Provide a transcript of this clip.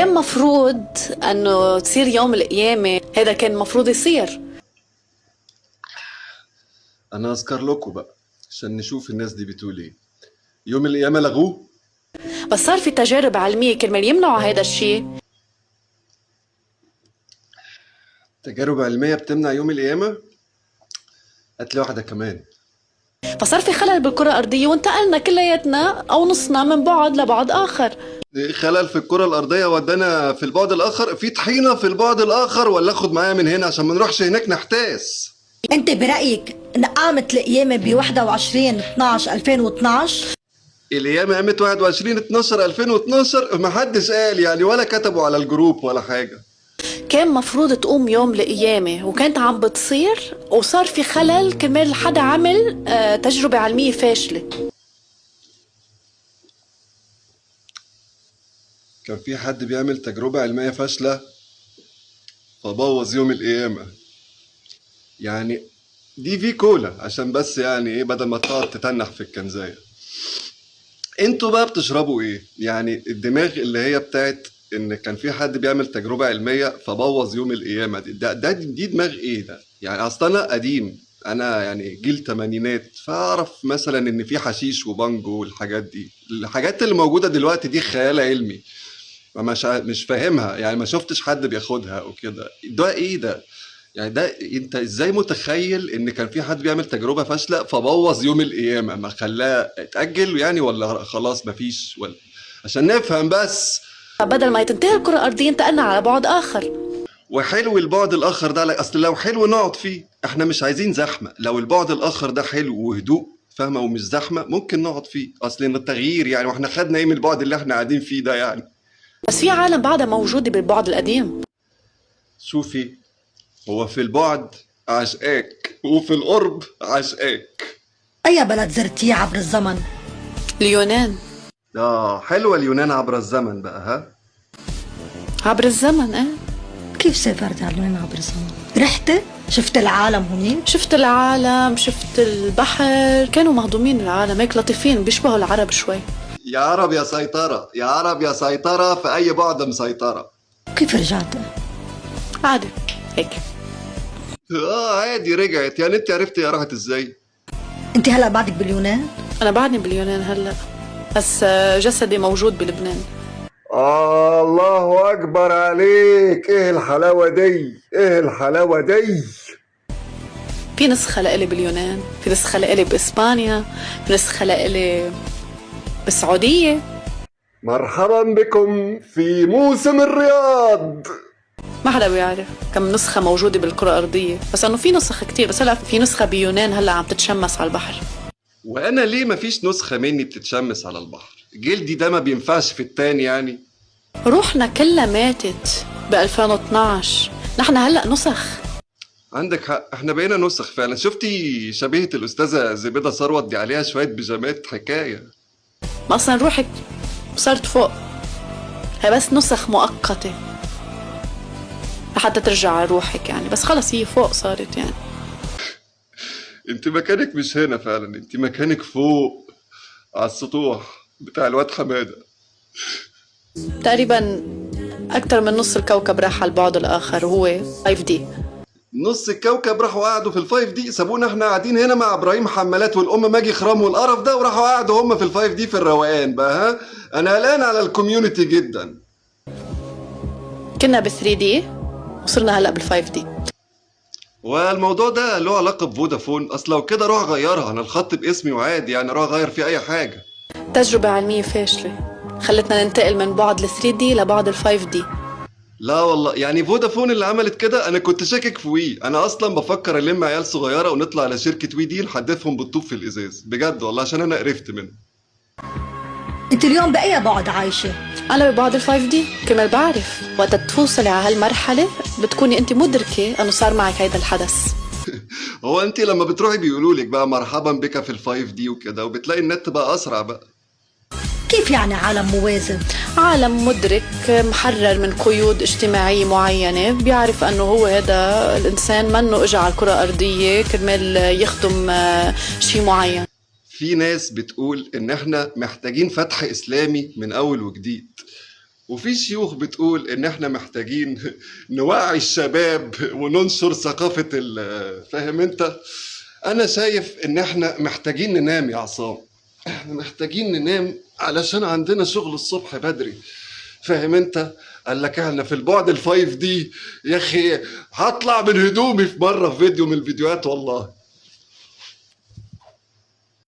كان مفروض انه تصير يوم القيامة، هذا كان مفروض يصير. انا اذكر لكم بقى عشان نشوف الناس دي بتقول ايه. يوم القيامة لغوه. بس صار في تجارب علمية كرمال يمنعوا هذا الشيء. تجارب علمية بتمنع يوم القيامة؟ هات لي واحدة كمان. فصار في خلل بالكرة الأرضية وانتقلنا كلياتنا أو نصنا من بعد لبعد آخر. خلل في الكرة الأرضية ودانا في البعد الآخر، في طحينة في البعد الآخر، ولا اخد معايا من هنا عشان ما نروحش هناك نحتاس؟ انت برأيك ان قامت القيامة ب 21/12/2012؟ القيامة قامت 21/12/2012؟ محدش قال يعني، ولا كتبوا على الجروب ولا حاجة. كان مفروض تقوم يوم القيامة وكانت عم بتصير، وصار في خلل كرمال حدا عمل تجربة علمية فاشلة. كان في حد بيعمل تجربة علمية فاشلة فبوظ يوم القيامة. يعني دي في كولا عشان بس يعني ايه، بدل ما تقعد تتنح في الكنزاية. انتوا بقى بتشربوا ايه؟ يعني الدماغ اللي هي بتاعت ان كان في حد بيعمل تجربة علمية فبوظ يوم القيامة دي دماغ ايه ده؟ يعني اصلا انا قديم، انا يعني جيل تمانينات، فاعرف مثلا ان في حشيش وبانجو والحاجات دي. الحاجات اللي موجودة دلوقتي دي خيال علمي، مش فاهمها يعني، ما شفتش حد بياخدها او كده. ده ايه ده؟ يعني ده انت ازاي متخيل ان كان في حد بيعمل تجربة فاشلة فبوظ يوم القيامة؟ ما خلاه اتأجل يعني، ولا خلاص مفيش؟ ولا عشان نفهم بس. بدل ما تنتهي الكرة الأرضية انتقلنا على بعد آخر. وحلو البعد الاخر ده، اصل لو حلو نقعد فيه، احنا مش عايزين زحمة. لو البعد الاخر ده حلو وهدوء فاهمة ومش زحمة ممكن نقعد فيه، اصل ان التغيير يعني، واحنا خدنا ايه من البعد اللي احنا قاعدين فيه ده يعني. بس في عالم بعدها موجودة بالبعد القديم. شوفي، هو في البعد عشقاك وفي القرب عشقاك. اي بلد زرتيه عبر الزمن؟ اليونان. حلوة اليونان عبر الزمن بقى، ها؟ عبر الزمن ايه؟ كيف سافرت على اليونان عبر الزمن؟ رحت؟ شفت العالم هناك؟ شفت العالم، شفت البحر، كانوا مهضومين العالم هيك لطيفين بيشبهوا العرب شوي. يا عرب يا سيطرة، يا عرب يا سيطرة، في أي بعد مسيطرة. كيف رجعت؟ عادي هيك. عادي رجعت يعني. انت عرفتي هي راحت ازاي؟ انت هلا بعدك باليونان؟ انا بعدني باليونان هلا، بس جسدي موجود بلبنان. الله أكبر عليك. ايه الحلاوة دي، ايه الحلاوة دي. في نسخة لإلي باليونان، في نسخة لإلي بإسبانيا، في نسخة لإلي بالسعودية. مرحبا بكم في موسم الرياض. ما حدا بيعرف كم نسخة موجودة بالكرة الأرضية، بس إنه في نسخ كتير. بس هلا في نسخة بيونان هلا عم تتشمس على البحر. وانا ليه مفيش نسخة مني بتتشمس على البحر؟ جلدي ده ما بينفعش في التاني يعني. روحنا كلها ماتت ب 2012، نحن هلا نسخ. عندك حق، احنا بقينا نسخ فعلا. شفتي شبيهة الأستاذة زبيدة ثروت دي؟ عليها شوية بيجامات حكاية. ما أصلا روحك صارت فوق، هي بس نسخ مؤقتة لحتى ترجع روحك يعني، بس خلص هي فوق صارت يعني. انت مكانك مش هنا فعلا، انت مكانك فوق على السطوح بتاع الواد حمادة. تقريبا أكتر من نص الكوكب راح على البعد الآخر وهو 5D. نص الكوكب راحوا قعدوا في الفايف دي، سابونا احنا قاعدين هنا مع ابراهيم حمالات والام ماجي خرام والقرف ده، وراحوا قعدوا هم في الفايف دي في الروقان بقى. ها، انا قلقان على الكوميونتي جدا. كنا ب 3D وصرنا هلا بال 5D. والموضوع ده له علاقة بفودافون؟ اصل لو كده روح غيرها، انا الخط باسمي وعادي يعني، روح غير فيه اي حاجة. تجربة علمية فاشلة خلتنا ننتقل من بعد ال 3D لبعد ال 5D. لا والله يعني فودافون اللي عملت كده؟ انا كنت شاكك في وي. انا اصلا بفكر الم عيال صغيره ونطلع على شركه وي دي نحدفهم بالطوب في الازاز بجد والله، عشان انا قرفت منه. انت اليوم بأي بعد عايشة؟ أنا ببعد ال 5D كرمال بعرف وقت توصلي على هالمرحلة بتكوني أنت مدركة أنه صار معك هيدا الحدث. هو انت لما بتروحي بيقولوا لك بقى مرحبا بك في الفايف دي وكده، وبتلاقي النت بقى اسرع بقى. كيف يعني عالم موازي؟ عالم مدرك محرر من قيود اجتماعية معينة، بيعرف أنه هو هذا الإنسان منه إجا على الكرة الأرضية كرمال يخدم شيء معين. في ناس بتقول ان احنا محتاجين فتح اسلامي من اول وجديد، وفي شيوخ بتقول ان احنا محتاجين نوعي الشباب وننشر ثقافة فاهم انت؟ انا شايف ان احنا محتاجين ننام يا عصام، احنا محتاجين ننام علشان عندنا شغل الصبح بدري، فاهم انت؟ قال لك احنا في البعد ال5 دي يا اخي هطلع من هدومي في مرة في فيديو من الفيديوهات والله.